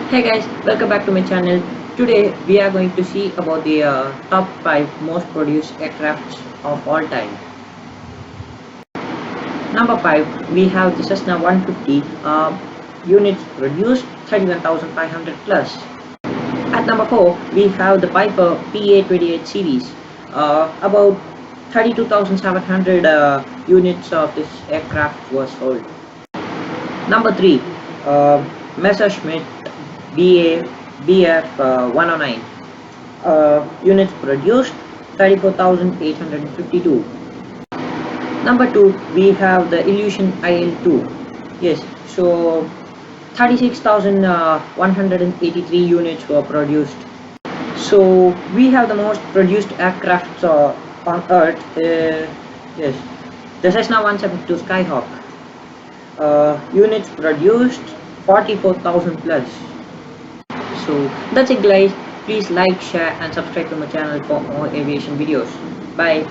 Hey guys, welcome back to my channel. Today we are going to see about the top 5 most produced aircrafts of all time. Number 5, we have the Cessna 150 units produced 31,500 plus. At number 4, we have the Piper PA-28 series. About 32,700 units of this aircraft was sold. Number 3, Messerschmitt BF 109 units produced 34,852. Number 2, we have the Illusion IL-2. Yes, so 36,183 units were produced. So we have the most produced aircrafts on Earth. Yes, the Cessna 172 Skyhawk. Units produced 44,000 plus. So that's it guys. Please like, share and subscribe to my channel for more aviation videos. Bye.